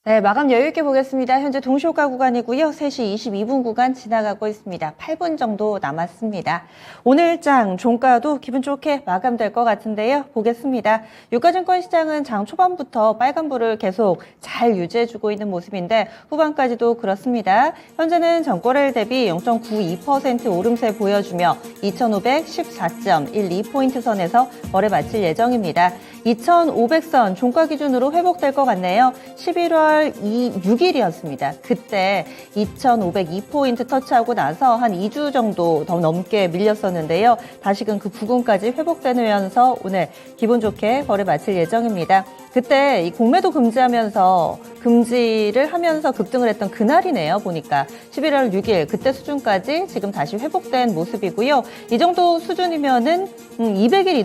네, 마감 여유있게 보겠습니다. 현재 동시호가 구간이고요. 3시 22분 구간 지나가고 있습니다. 8분 정도 남았습니다. 오늘장 종가도 기분 좋게 마감될 것 같은데요. 보겠습니다. 유가증권 시장은 장 초반부터 빨간불을 계속 잘 유지해주고 있는 모습인데 후반까지도 그렇습니다. 현재는 전거래일 대비 0.92% 오름세 보여주며 2514.12포인트 선에서 거래 마칠 예정입니다. 2500선 종가 기준으로 회복될 것 같네요. 11월 6일이었습니다. 그때 2502포인트 터치하고 나서 한 2주 정도 더 넘게 밀렸었는데요. 다시금 그 부근까지 회복되면서 오늘 기분 좋게 거래 마칠 예정입니다. 그때 이 공매도 금지를 하면서 급등을 했던 그날이네요. 보니까 11월 6일 그때 수준까지 지금 다시 회복된 모습이고요. 이 정도 수준이면은 200일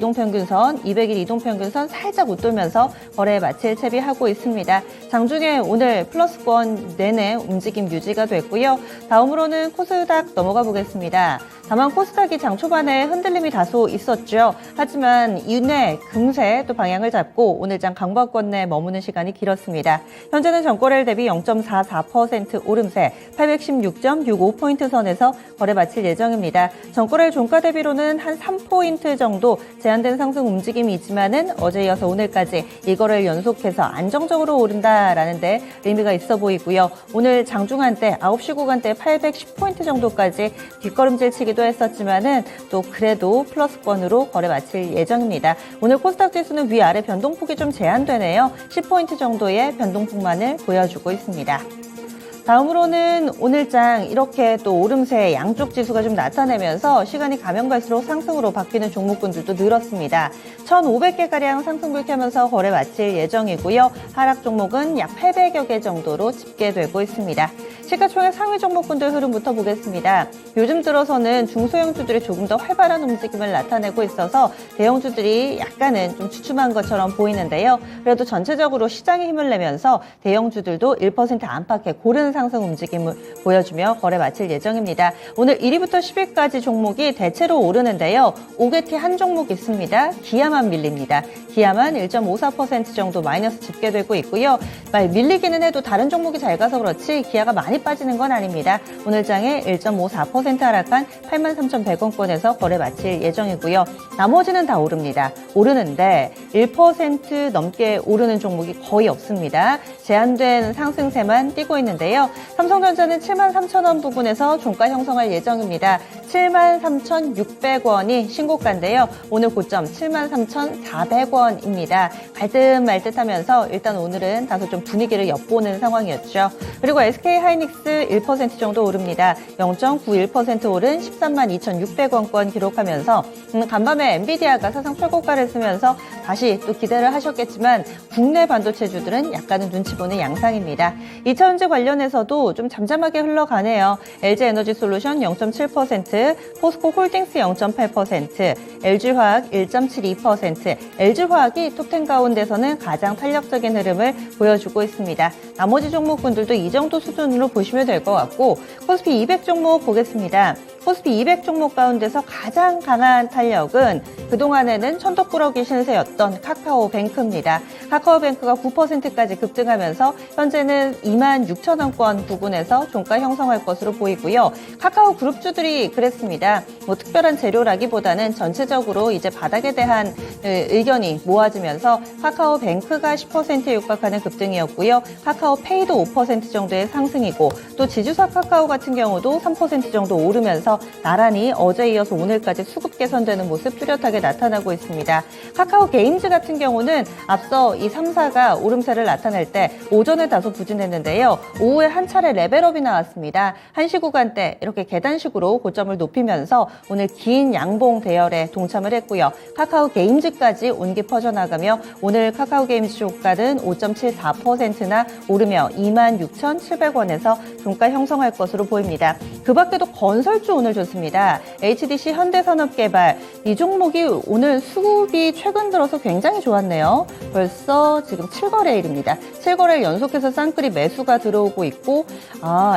이동평균선 살짝 웃돌면서 거래 마칠 채비하고 있습니다. 장중에 오늘 플러스권 내내 움직임 유지가 됐고요. 다음으로는 코스닥 넘어가 보겠습니다. 다만 코스닥이 장 초반에 흔들림이 다소 있었죠. 하지만 이내 금세 또 방향을 잡고 오늘 장 강보권 내 머무는 시간이 길었습니다. 현재는 전거래일 대비 0.44% 오름세 816.65포인트 선에서 거래 마칠 예정입니다. 전거래일 종가 대비로는 한 3포인트 정도 제한된 상승 움직임이 있지만은 어제 이어서 오늘까지 이 거래를 연속해서 안정적으로 오른다라는 데 의미가 있어 보이고요. 오늘 장중한 때 9시 구간대 810포인트 정도까지 뒷걸음질 치기도 했었지만은 또 그래도 플러스권으로 거래 마칠 예정입니다. 오늘 코스닥 지수는 위아래 변동폭이 좀 제한되네요. 10포인트 정도의 변동폭만을 보여주고 있습니다. 다음으로는 오늘장 이렇게 또 오름세 양쪽 지수가 좀 나타내면서 시간이 가면 갈수록 상승으로 바뀌는 종목군들도 늘었습니다. 1,500개가량 상승 불켜면서 거래 마칠 예정이고요. 하락 종목은 약 800여 개 정도로 집계되고 있습니다. 시가총액 상위 종목군들 흐름부터 보겠습니다. 요즘 들어서는 중소형주들이 조금 더 활발한 움직임을 나타내고 있어서 대형주들이 약간은 좀 주춤한 것처럼 보이는데요. 그래도 전체적으로 시장이 힘을 내면서 대형주들도 1% 안팎의 고른 상승 움직임을 보여주며 거래 마칠 예정입니다. 오늘 1위부터 10위까지 종목이 대체로 오르는데요. 5개티 한 종목 있습니다. 기아만 밀립니다. 기아만 1.54% 정도 마이너스 집계되고 있고요. 밀리기는 해도 다른 종목이 잘 가서 그렇지 기아가 많이 빠지는 건 아닙니다. 오늘 장에 1.54% 하락한 83,100원권에서 거래 마칠 예정이고요. 나머지는 다 오릅니다. 오르는데 1% 넘게 오르는 종목이 거의 없습니다. 제한된 상승세만 띄고 있는데요. 삼성전자는 73,000원 부근에서 종가 형성할 예정입니다. 73,600원이 신고가인데요. 오늘 고점 73,400원입니다. 갈듯 말듯하면서 일단 오늘은 다소 좀 분위기를 엿보는 상황이었죠. 그리고 SK하이닉스 1% 정도 오릅니다. 0.91% 오른 132,600원권 기록하면서 간밤에 엔비디아가 사상 최고가를 쓰면서 다시 또 기대를 하셨겠지만 국내 반도체주들은 약간은 눈치 보는 양상입니다. 2차전지 관련해서도 좀 잠잠하게 흘러가네요. LG에너지솔루션 0.7%, 포스코홀딩스 0.8%, LG화학 1.72%, LG화학이 톱10 가운데서는 가장 탄력적인 흐름을 보여주고 있습니다. 나머지 종목군들도 이 정도 수준으로 보시면 될 것 같고 코스피 200 종목 보겠습니다. 코스피 200 종목 가운데서 가장 강한 탄력은 그동안에는 천덕꾸러기 신세였던 카카오뱅크입니다. 카카오뱅크가 9%까지 급등하면서 현재는 26,000원권 부근에서 종가 형성할 것으로 보이고요. 카카오 그룹주들이 그랬습니다. 특별한 재료라기보다는 전체적으로 이제 바닥에 대한 의견이 모아지면서 카카오뱅크가 10%에 육박하는 급등이었고요. 카카오페이도 5% 정도의 상승이고 또 지주사 카카오 같은 경우도 3% 정도 오르면서 나란히 어제 이어서 오늘까지 수급 개선되는 모습 뚜렷하게 나타나고 있습니다. 카카오 게임즈 같은 경우는 앞서 이 3사가 오름세를 나타낼 때 오전에 다소 부진했는데요. 오후에 한 차례 레벨업이 나왔습니다. 1시 구간대 이렇게 계단식으로 고점을 높이면서 오늘 긴 양봉 대열에 동참을 했고요. 카카오 게임즈까지 온기 퍼져나가며 오늘 카카오 게임즈 주가는 5.74%나 오르며 26,700원에서 종가 형성할 것으로 보입니다. 그 밖에도 건설주 오늘 좋습니다. HDC 현대산업개발 이 종목이 오늘 수급이 최근 들어서 굉장히 좋았네요. 벌써 지금 7거래일입니다. 7거래일 연속해서 쌍끌이 매수가 들어오고 있고,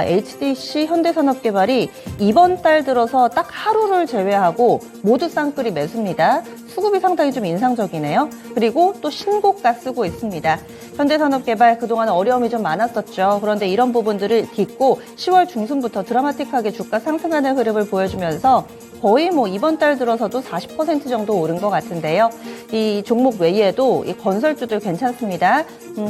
HDC 현대산업개발이 이번 달 들어서 딱 하루를 제외하고 모두 쌍끌이 매수입니다. 수급이 상당히 좀 인상적이네요. 그리고 또 신고가 쓰고 있습니다. 현대산업개발 그동안 어려움이 좀 많았었죠. 그런데 이런 부분들을 딛고 10월 중순부터 드라마틱하게 주가 상승하는 흐름을 보여주면서 거의 이번 달 들어서도 40% 정도 오른 것 같은데요. 이 종목 외에도 이 건설주들 괜찮습니다.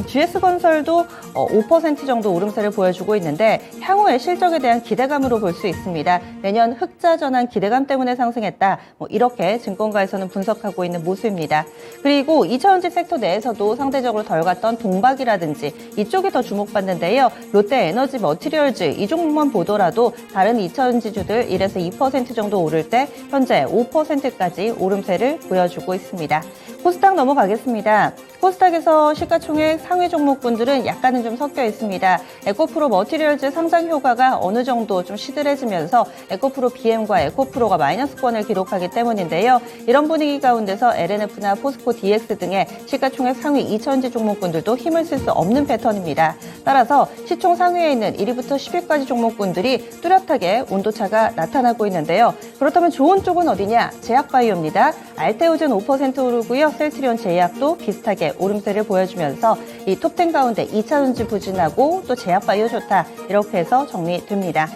GS건설도 5% 정도 오름세를 보여주고 있는데 향후의 실적에 대한 기대감으로 볼 수 있습니다. 내년 흑자 전환 기대감 때문에 상승했다. 이렇게 증권가에서는 분석하고 있는 모습입니다. 그리고 2차전지 섹터 내에서도 상대적으로 덜 갔던 동박이라든지 이쪽이 더 주목받는데요. 롯데에너지 머티리얼즈 이 종목만 보더라도 다른 2차전지주들 1에서 2% 정도 오를 때 현재 5%까지 오름세를 보여주고 있습니다. 코스닥 넘어가겠습니다. 코스닥에서 시가총액 상위 종목군들은 약간은 좀 섞여 있습니다. 에코프로 머티리얼즈 상장 효과가 어느 정도 좀 시들해지면서 에코프로 BM과 에코프로가 마이너스권을 기록하기 때문인데요. 이런 분위기 가운데서 LNF나 포스코 DX 등의 시가총액 상위 2차전지 종목군들도 힘을 쓸 수 없는 패턴입니다. 따라서 시총 상위에 있는 1위부터 10위까지 종목군들이 뚜렷하게 온도차가 나타나고 있는데요. 그렇다면 좋은 쪽은 어디냐? 제약바이오입니다. 알테오젠 5% 오르고요. 셀트리온 제약도 비슷하게 오름세를 보여주면서 이 톱10 가운데 2차전지 부진하고 또 제약바이오 좋다. 이렇게 해서 정리됩니다.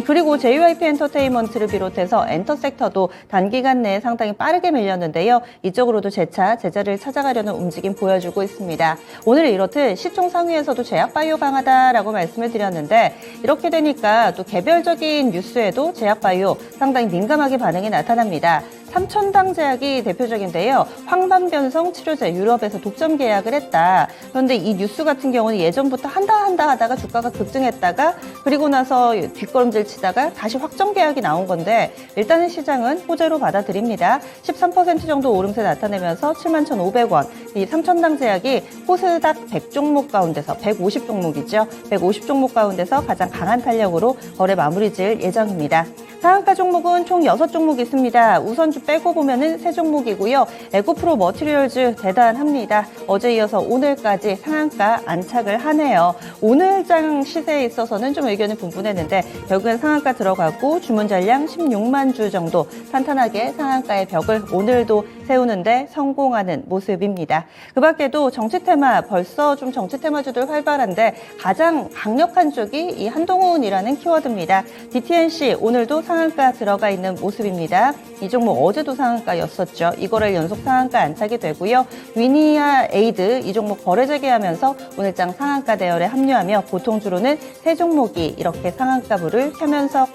그리고 JYP 엔터테인먼트를 비롯해서 엔터 섹터도 단기간 내에 상당히 빠르게 밀렸는데요. 이쪽으로도 재차 제자리를 찾아가려는 움직임 보여주고 있습니다. 오늘 이렇듯 시총 상위에서도 제약바이오 강하다라고 말씀을 드렸는데 이렇게 되니까 또 개별적인 뉴스에도 제약바이오 상당히 민감하게 반응이 나타납니다. 삼천당 제약이 대표적인데요. 황반변성 치료제 유럽에서 독점 계약을 했다. 그런데 이 뉴스 같은 경우는 예전부터 한다 하다가 주가가 급등했다가 그리고 나서 뒷걸음질 치다가 다시 확정 계약이 나온 건데 일단은 시장은 호재로 받아들입니다. 13% 정도 오름세 나타내면서 71,500원. 이 삼천당 제약이 코스닥 100종목 가운데서 150종목이죠. 150종목 가운데서 가장 강한 탄력으로 거래 마무리 지을 예정입니다. 상한가 종목은 총 6종목 있습니다. 우선주 빼고 보면은 3종목이고요. 에코프로 머티리얼즈 대단합니다. 어제 이어서 오늘까지 상한가 안착을 하네요. 오늘장 시세에 있어서는 좀 의견이 분분했는데 결국엔 상한가 들어가고 주문 잔량 16만 주 정도 탄탄하게 상한가의 벽을 오늘도 세우는데 성공하는 모습입니다. 그 밖에도 정치 테마 벌써 좀 정치 테마주들 활발한데 가장 강력한 쪽이 이 한동훈이라는 키워드입니다. DTNC 오늘도 상한가 들어가 있는 모습입니다. 이 종목 어제도 상한가였었죠. 이거를 연속 상한가 안착이 되고요. 위니아 에이드 이 종목 거래 재개하면서 오늘장 상한가 대열에 합류하며 보통주로는 3종목이 이렇게 상한가 불을 켜면서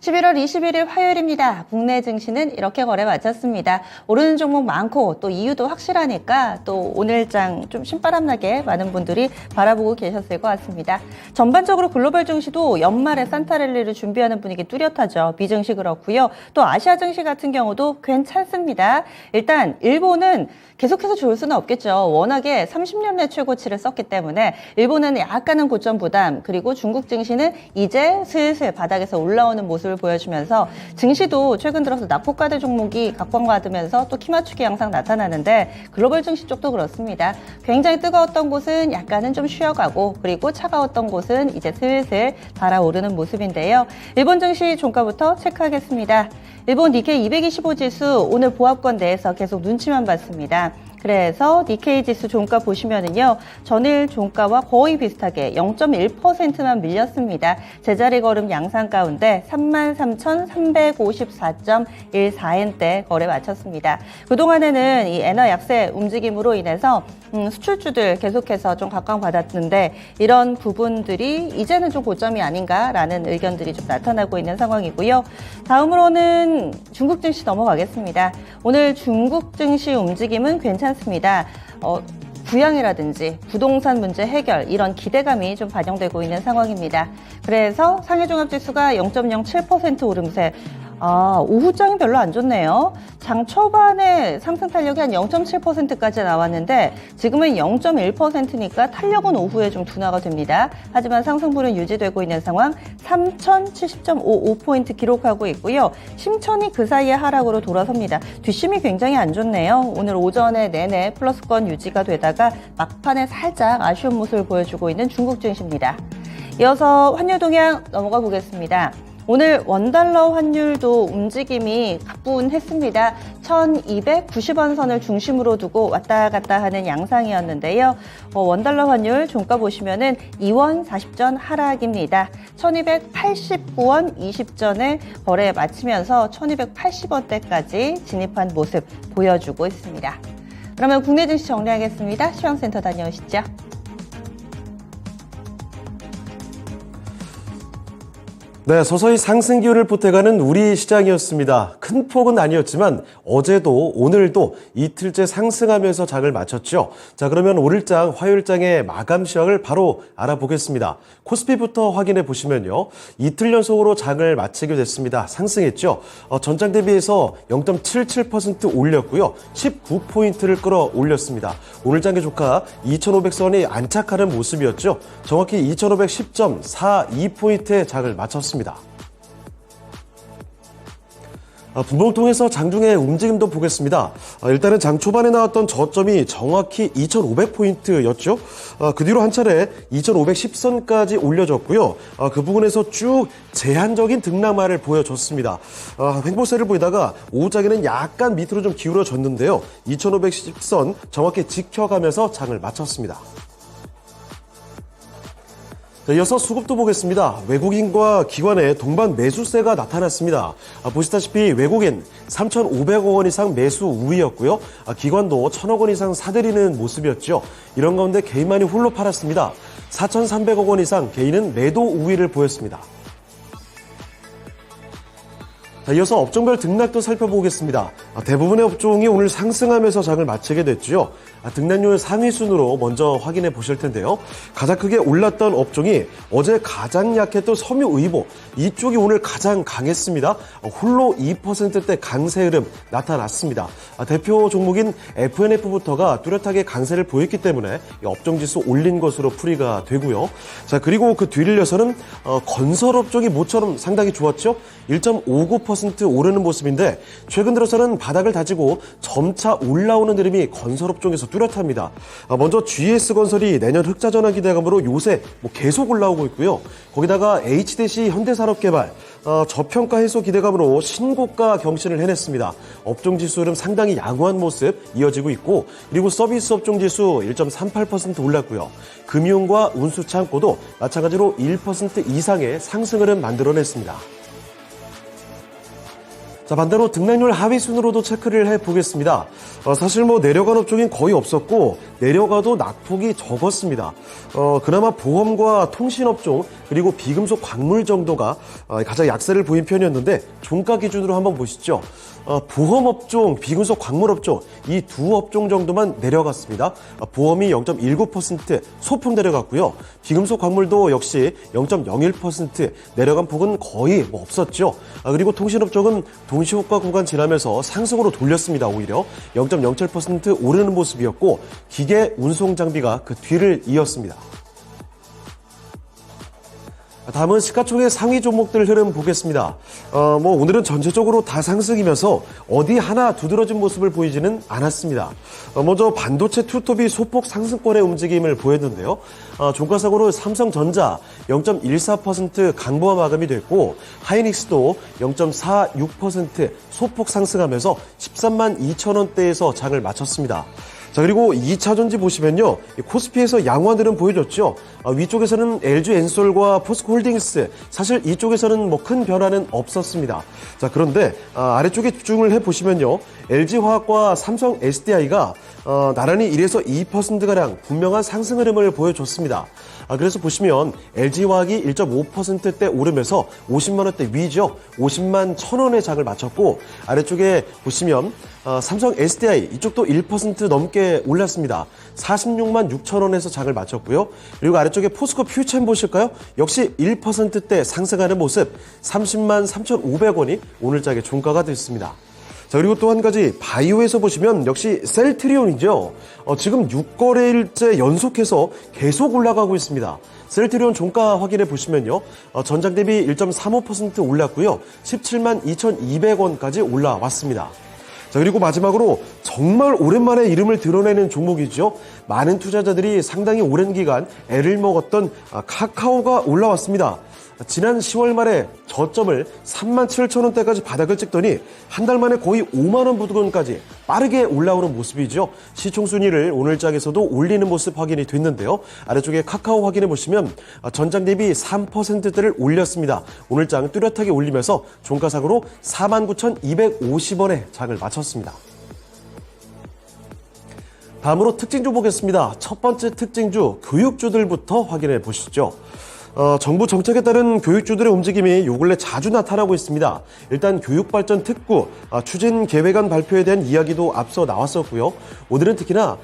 11월 21일 화요일입니다. 국내 증시는 이렇게 거래 마쳤습니다. 오르는 종목 많고 또 이유도 확실하니까 또 오늘장 좀 신바람나게 많은 분들이 바라보고 계셨을 것 같습니다. 전반적으로 글로벌 증시도 연말에 산타랠리를 준비하는 분위기 뚜렷하죠. 미증시 그렇고요. 또 아시아 증시 같은 경우도 괜찮습니다. 일단 일본은 계속해서 좋을 수는 없겠죠. 워낙에 30년 내 최고치를 썼기 때문에 일본은 약간은 고점 부담, 그리고 중국 증시는 이제 슬슬 바닥에서 올라오는 모습을 보여주면서 증시도 최근 들어서 낙폭과대 종목이 각광받으면서 또 키맞추기 양상 나타나는데 글로벌 증시 쪽도 그렇습니다. 굉장히 뜨거웠던 곳은 약간은 좀 쉬어가고 그리고 차가웠던 곳은 이제 슬슬 달아오르는 모습인데요. 일본 증시 종가부터 체크하겠습니다. 일본 니케이 225 지수 오늘 보합권 내에서 계속 눈치만 봤습니다. 그래서 니케이 지수 종가 보시면은요, 전일 종가와 거의 비슷하게 0.1%만 밀렸습니다. 제자리 걸음 양상 가운데 33,354.14엔대 거래 마쳤습니다. 그동안에는 이 엔화 약세 움직임으로 인해서 수출주들 계속해서 좀 각광받았는데 이런 부분들이 이제는 좀 고점이 아닌가라는 의견들이 좀 나타나고 있는 상황이고요. 다음으로는 중국 증시 넘어가겠습니다. 오늘 중국 증시 움직임은 괜찮습니다. 부양이라든지 부동산 문제 해결 이런 기대감이 좀 반영되고 있는 상황입니다. 그래서 상해종합지수가 0.07% 오름세 오후장이 별로 안 좋네요. 장 초반에 상승 탄력이 한 0.7%까지 나왔는데 지금은 0.1%니까 탄력은 오후에 좀 둔화가 됩니다. 하지만 상승분은 유지되고 있는 상황 3,070.55포인트 기록하고 있고요. 심천이 그 사이에 하락으로 돌아섭니다. 뒷심이 굉장히 안 좋네요. 오늘 오전에 내내 플러스권 유지가 되다가 막판에 살짝 아쉬운 모습을 보여주고 있는 중국 증시입니다. 이어서 환율 동향 넘어가 보겠습니다. 오늘 원달러 환율도 움직임이 가뿐했습니다. 1290원 선을 중심으로 두고 왔다 갔다 하는 양상이었는데요. 원달러 환율 종가 보시면은 2원 40전 하락입니다. 1289원 20전에 거래 마치면서 1280원대까지 진입한 모습 보여주고 있습니다. 그러면 국내 증시 정리하겠습니다. 시황센터 다녀오시죠. 네, 서서히 상승 기운을 보태가는 우리 시장이었습니다. 큰 폭은 아니었지만 어제도 오늘도 이틀째 상승하면서 장을 마쳤죠. 자, 그러면 오늘장, 화요일장의 마감 시황을 바로 알아보겠습니다. 코스피부터 확인해 보시면요. 이틀 연속으로 장을 마치게 됐습니다. 상승했죠. 전장 대비해서 0.77% 올렸고요. 19포인트를 끌어올렸습니다. 오늘장의 조가 2,500선이 안착하는 모습이었죠. 정확히 2,510.42포인트의 장을 마쳤습니다. 분봉통에서 장중의 움직임도 보겠습니다. 일단은 장 초반에 나왔던 저점이 정확히 2,500포인트였죠. 그 뒤로 한 차례 2,510선까지 올려졌고요. 그 부분에서 쭉 제한적인 등락만을 보여줬습니다. 횡보세를 보이다가 오후장에는 약간 밑으로 좀 기울어졌는데요. 2,510선 정확히 지켜가면서 장을 마쳤습니다. 자, 이어서 수급도 보겠습니다. 외국인과 기관의 동반 매수세가 나타났습니다. 보시다시피 외국인 3,500억 원 이상 매수 우위였고요. 기관도 1,000억 원 이상 사들이는 모습이었죠. 이런 가운데 개인만이 홀로 팔았습니다. 4,300억 원 이상 개인은 매도 우위를 보였습니다. 자, 이어서 업종별 등락도 살펴보겠습니다. 대부분의 업종이 오늘 상승하면서 장을 마치게 됐죠. 등락률 상위 순으로 먼저 확인해 보실 텐데요. 가장 크게 올랐던 업종이 어제 가장 약했던 섬유의보, 이쪽이 오늘 가장 강했습니다. 홀로 2%대 강세 흐름 나타났습니다. 대표 종목인 FNF부터가 뚜렷하게 강세를 보였기 때문에 업종지수 올린 것으로 풀이가 되고요. 자, 그리고 그 뒤를 이어서는 건설업종이 모처럼 상당히 좋았죠. 1.59% 오르는 모습인데 최근 들어서는 바닥을 다지고 점차 올라오는 흐름이 건설업종에서 뚜렷합니다. 먼저 GS건설이 내년 흑자 전환 기대감으로 요새 계속 올라오고 있고요. 거기다가 HDC 현대산업개발 저평가 해소 기대감으로 신고가 경신을 해냈습니다. 업종 지수 흐름 상당히 양호한 모습 이어지고 있고, 그리고 서비스 업종 지수 1.38% 올랐고요. 금융과 운수 창고도 마찬가지로 1% 이상의 상승 흐름 만들어냈습니다. 자, 반대로 등락률 하위 순으로도 체크를 해보겠습니다. 사실 내려간 업종이 거의 없었고 내려가도 낙폭이 적었습니다. 그나마 보험과 통신업종 그리고 비금속 광물 정도가 가장 약세를 보인 편이었는데 종가 기준으로 한번 보시죠. 보험업종, 비금속 광물업종 이 두 업종 정도만 내려갔습니다. 보험이 0.19% 소폭 내려갔고요. 비금속 광물도 역시 0.01% 내려간 폭은 거의 없었죠. 그리고 통신업종은 동시호가 구간 지나면서 상승으로 돌렸습니다. 오히려 0.07% 오르는 모습이었고 기계 운송 장비가 그 뒤를 이었습니다. 다음은 시가총액 상위 종목들 흐름 보겠습니다. 오늘은 전체적으로 다 상승이면서 어디 하나 두드러진 모습을 보이지는 않았습니다. 먼저 반도체 투톱이 소폭 상승권의 움직임을 보였는데요. 종가상으로 삼성전자 0.14% 강보와 마감이 됐고 하이닉스도 0.46% 소폭 상승하면서 13만 2천 원대에서 장을 마쳤습니다. 자, 그리고 2차전지 보시면요. 코스피에서 양호한 흐름 보여줬죠. 위쪽에서는 LG엔솔과 포스코홀딩스, 사실 이쪽에서는 큰 변화는 없었습니다. 자, 그런데 아래쪽에 집중을 해보시면요. LG화학과 삼성 SDI가 나란히 1에서 2%가량 분명한 상승 흐름을 보여줬습니다. 그래서 보시면 LG화학이 1.5%대 오르면서 50만 원대 위죠. 50만 1,000원의 장을 마쳤고 아래쪽에 보시면 삼성 SDI 이쪽도 1% 넘게 올랐습니다. 46만 6천 원에서 장을 마쳤고요. 그리고 아래쪽에 포스코 퓨처엠 보실까요? 역시 1%대 상승하는 모습 30만 3,500원이 오늘장의 종가가 됐습니다. 자, 그리고 또 한 가지 바이오에서 보시면 역시 셀트리온이죠. 지금 6거래일째 연속해서 계속 올라가고 있습니다. 셀트리온 종가 확인해 보시면요. 전장 대비 1.35% 올랐고요. 17만 2,200원까지 올라왔습니다. 자, 그리고 마지막으로 정말 오랜만에 이름을 드러내는 종목이죠. 많은 투자자들이 상당히 오랜 기간 애를 먹었던 카카오가 올라왔습니다. 지난 10월 말에 저점을 37,000원대까지 바닥을 찍더니 한 달 만에 거의 5만 원 부근까지 빠르게 올라오는 모습이죠. 시총순위를 오늘장에서도 올리는 모습 확인이 됐는데요. 아래쪽에 카카오 확인해 보시면 전장 대비 3%대를 올렸습니다. 오늘장 뚜렷하게 올리면서 종가상으로 49,250원에 장을 마쳤습니다. 다음으로 특징주 보겠습니다. 첫 번째 특징주 교육주들부터 확인해 보시죠. 정부 정책에 따른 교육주들의 움직임이 요 근래 자주 나타나고 있습니다. 일단 교육발전 특구 추진 계획안 발표에 대한 이야기도 앞서 나왔었고요. 오늘은 특히나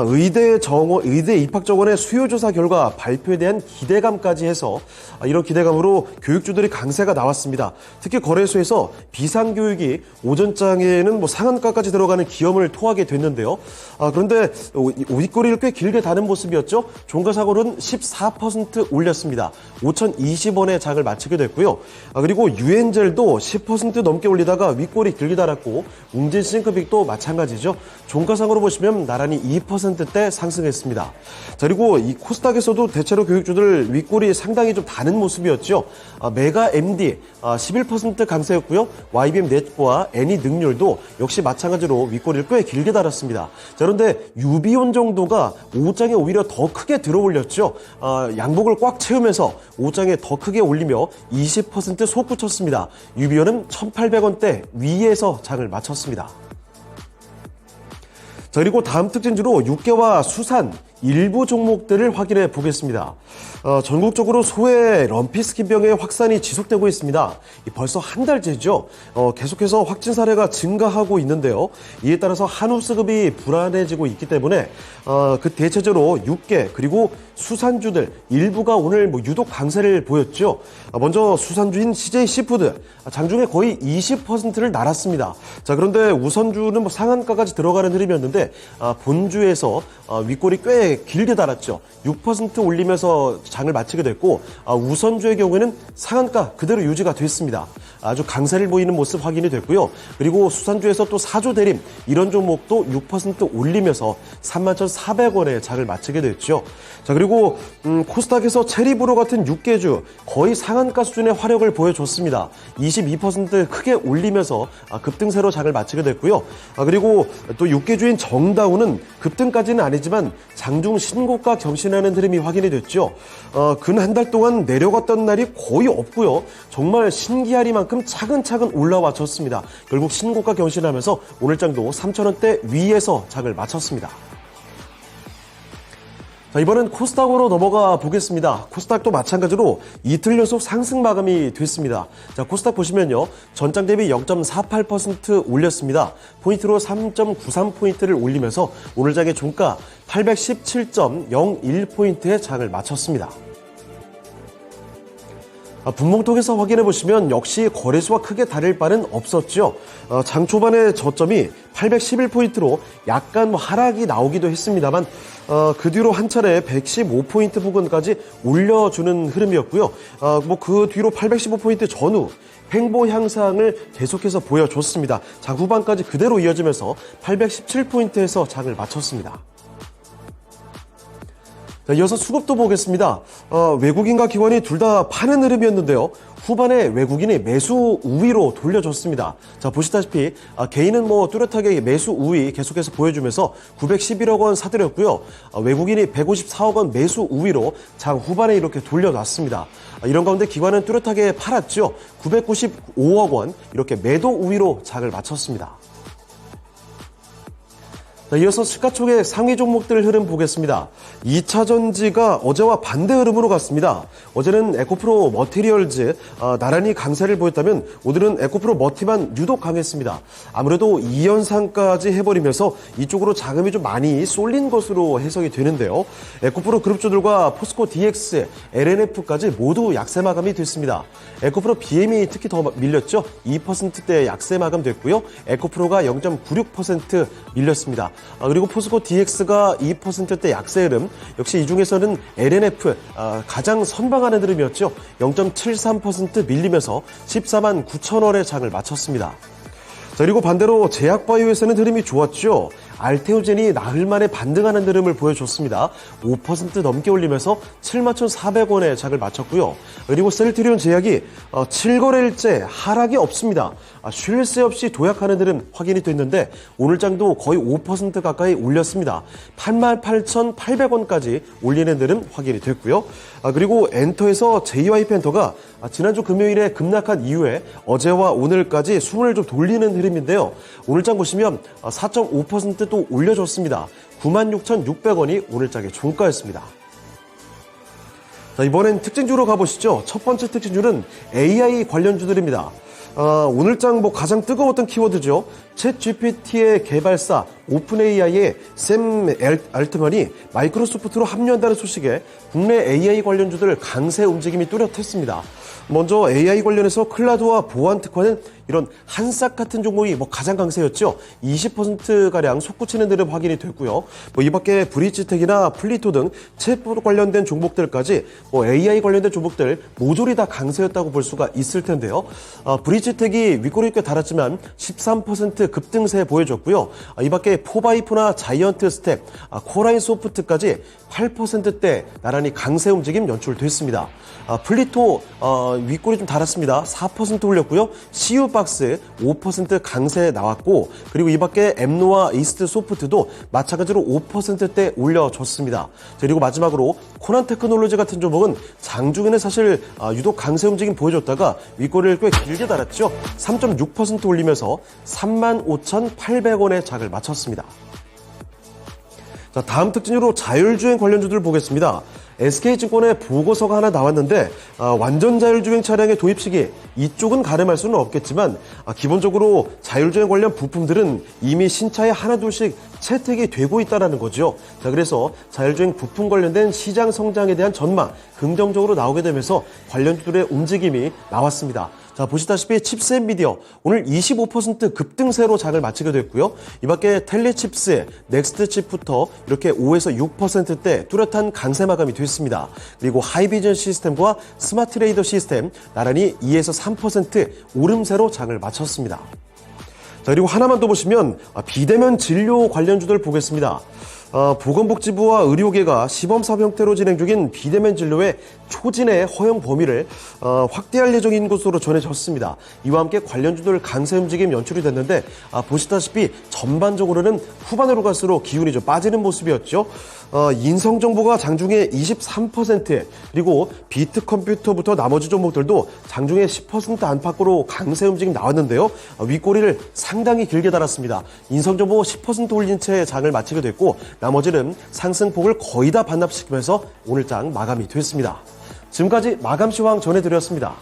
의대 입학정원의 수요조사 결과 발표에 대한 기대감까지 해서 이런 기대감으로 교육주들이 강세가 나왔습니다. 특히 거래소에서 비상교육이 오전장에는 상한가까지 들어가는 기염을 토하게 됐는데요. 그런데 윗꼬리를 꽤 길게 다는 모습이었죠. 종가상으로는 14% 올렸습니다. 5,020원에 장을 마치게 됐고요. 그리고 유엔젤도 10% 넘게 올리다가 윗꼬리 길게 달았고 웅진 싱크빅도 마찬가지죠. 종가상으로 보시면 나란히 2%대 상승했습니다. 자, 그리고 이 코스닥에서도 대체로 교육주들 윗꼬리 상당히 좀 다는 모습이었죠. 메가 MD 11% 강세였고요. YBM 넷과 애니 능률도 역시 마찬가지로 윗꼬리를 꽤 길게 달았습니다. 자, 그런데 유비온 정도가 5장에 오히려 더 크게 들어올렸죠. 양복을 꽉 채우면서 5장에 더 크게 올리며 20% 솟구쳤습니다. 유비온은 1,800원대 위에서 장을 마쳤습니다. 자, 그리고 다음 특징주로 육계와 수산 일부 종목들을 확인해 보겠습니다. 전국적으로 소외 럼피스킨병의 확산이 지속되고 있습니다. 벌써 한 달째죠. 계속해서 확진 사례가 증가하고 있는데요. 이에 따라서 한우 수급이 불안해지고 있기 때문에 그 대체적으로 육계 그리고 수산주들 일부가 오늘 유독 강세를 보였죠. 먼저 수산주인 CJ 시푸드 장중에 거의 20%를 날았습니다. 자, 그런데 우선주는 상한가까지 들어가는 흐름이었는데 본주에서 윗골이 꽤 길게 달았죠. 6% 올리면서 장을 마치게 됐고 우선주의 경우에는 상한가 그대로 유지가 됐습니다. 아주 강세를 보이는 모습 확인이 됐고요. 그리고 수산주에서 또 사조 대림 이런 종목도 6% 올리면서 31,400원에 장을 마치게 됐죠. 자, 그리고 코스닥에서 체리브로 같은 육계주 거의 상한가 수준의 화력을 보여줬습니다. 22% 크게 올리면서 급등세로 장을 마치게 됐고요. 그리고 또 육계주인 정다운은 급등까지는 아니지만 장중 신고가 경신하는 흐름이 확인이 됐죠. 근 한 달 동안 내려갔던 날이 거의 없고요. 정말 신기하리만큼 차근차근 올라와 줬습니다. 결국 신고가 경신하면서 오늘장도 3,000원대 위에서 장을 마쳤습니다. 자, 이번엔 코스닥으로 넘어가 보겠습니다. 코스닥도 마찬가지로 이틀 연속 상승 마감이 됐습니다. 자, 코스닥 보시면요. 전장 대비 0.48% 올렸습니다. 포인트로 3.93포인트를 올리면서 오늘장의 종가 817.01포인트의 장을 마쳤습니다. 분봉통에서 확인해 보시면 역시 거래소와 크게 다를 바는 없었죠. 장 초반의 저점이 811포인트로 약간 하락이 나오기도 했습니다만 그 뒤로 한 차례 115포인트 부근까지 올려주는 흐름이었고요. 그 뒤로 815포인트 전후 횡보 향상을 계속해서 보여줬습니다. 장 후반까지 그대로 이어지면서 817포인트에서 장을 마쳤습니다. 자, 이어서 수급도 보겠습니다. 외국인과 기관이 둘 다 파는 흐름이었는데요. 후반에 외국인이 매수 우위로 돌려줬습니다. 자, 보시다시피 개인은 뚜렷하게 매수 우위 계속해서 보여주면서 911억 원 사들였고요. 외국인이 154억 원 매수 우위로 장 후반에 이렇게 돌려놨습니다. 이런 가운데 기관은 뚜렷하게 팔았죠. 995억 원 이렇게 매도 우위로 장을 마쳤습니다. 이어서 시가총액 상위 종목들 흐름 보겠습니다. 2차 전지가 어제와 반대 흐름으로 갔습니다. 어제는 에코프로 머티리얼즈 나란히 강세를 보였다면 오늘은 에코프로 머티만 유독 강했습니다. 아무래도 2연상까지 해버리면서 이쪽으로 자금이 좀 많이 쏠린 것으로 해석이 되는데요. 에코프로 그룹주들과 포스코 DX, LNF까지 모두 약세 마감이 됐습니다. 에코프로 BM이 특히 더 밀렸죠. 2%대 약세 마감됐고요. 에코프로가 0.96% 밀렸습니다. 그리고 포스코 DX가 2%대 약세 흐름, 역시 이 중에서는 LNF 가장 선방하는 흐름이었죠. 0.73% 밀리면서 14만 9천 원의 장을 마쳤습니다. 자, 그리고 반대로 제약바이오에서는 흐름이 좋았죠. 알테오젠이 나흘 만에 반등하는 흐름을 보여줬습니다. 5% 넘게 올리면서 71,400원의 장을 마쳤고요. 그리고 셀트리온 제약이 7거래일째 하락이 없습니다. 쉴 새 없이 도약하는 흐름 확인이 됐는데 오늘 장도 거의 5% 가까이 올렸습니다. 88,800원까지 올리는 흐름 확인이 됐고요. 그리고 엔터에서 JY펜터가 지난주 금요일에 급락한 이후에 어제와 오늘까지 숨을 좀 돌리는 흐름인데요. 오늘 장 보시면 4.5% 또 올려줬습니다. 96,600원이 오늘장의 종가였습니다. 자, 이번엔 특징주로 가보시죠. 첫 번째 특징주는 AI 관련주들입니다. 오늘장 가장 뜨거웠던 키워드죠. 챗 GPT의 개발사 오픈AI의 샘 알트만이 마이크로소프트로 합류한다는 소식에 국내 AI 관련주들 강세 움직임이 뚜렷했습니다. 먼저 AI 관련해서 클라우드와 보안 특화는 이런 한싹 같은 종목이 가장 강세였죠. 20%가량 솟구치는 흐름 확인이 됐고요. 이 밖에 브릿지텍이나 플리토 등 챗봇 관련된 종목들까지 AI 관련된 종목들 모조리 다 강세였다고 볼 수가 있을 텐데요. 브릿지텍이 윗꼬리 꽤 달았지만 13% 급등세 보여줬고요. 이 밖에 포바이프나 자이언트 스텝, 코라인 소프트까지 8%대 나란히 강세 움직임 연출됐습니다. 플리토 윗꼬리 좀 달았습니다. 4% 올렸고요. CU박스 5% 강세 나왔고, 그리고 이 밖에 엠노와 이스트 소프트도 마찬가지로 5%대 올려줬습니다. 그리고 마지막으로 코난 테크놀로지 같은 종목은 장중에는 사실 유독 강세 움직임 보여줬다가 윗꼬리를 꽤 길게 달았죠. 3.6% 올리면서 35,800원의 장을 마쳤습니다. 자, 다음 특징으로 자율주행 관련주들 보겠습니다. SK증권의 보고서가 하나 나왔는데 완전 자율주행 차량의 도입 시기 이쪽은 가늠할 수는 없겠지만 기본적으로 자율주행 관련 부품들은 이미 신차에 하나둘씩 채택이 되고 있다는 거죠. 자, 그래서 자율주행 부품 관련된 시장 성장에 대한 전망 긍정적으로 나오게 되면서 관련주들의 움직임이 나왔습니다. 자, 보시다시피 칩스 앤 미디어 오늘 25% 급등세로 장을 마치게 됐고요. 이 밖에 텔레칩스, 넥스트칩부터 이렇게 5에서 6%대 뚜렷한 강세 마감이 됐습니다. 그리고 하이비전 시스템과 스마트레이더 시스템 나란히 2에서 3% 오름세로 장을 마쳤습니다. 자, 그리고 하나만 더 보시면 비대면 진료 관련주들 보겠습니다. 보건복지부와 의료계가 시범사업 형태로 진행 중인 비대면 진료의 초진의 허용 범위를 확대할 예정인 것으로 전해졌습니다. 이와 함께 관련주들 강세 움직임 연출이 됐는데 보시다시피 전반적으로는 후반으로 갈수록 기운이 좀 빠지는 모습이었죠. 인성정보가 장중에 23% 그리고 비트컴퓨터부터 나머지 종목들도 장중에 10% 안팎으로 강세 움직임 나왔는데요. 윗꼬리를 상당히 길게 달았습니다. 인성정보 10% 올린 채 장을 마치게 됐고 나머지는 상승폭을 거의 다 반납시키면서 오늘 장 마감이 됐습니다. 지금까지 마감 시황 전해드렸습니다.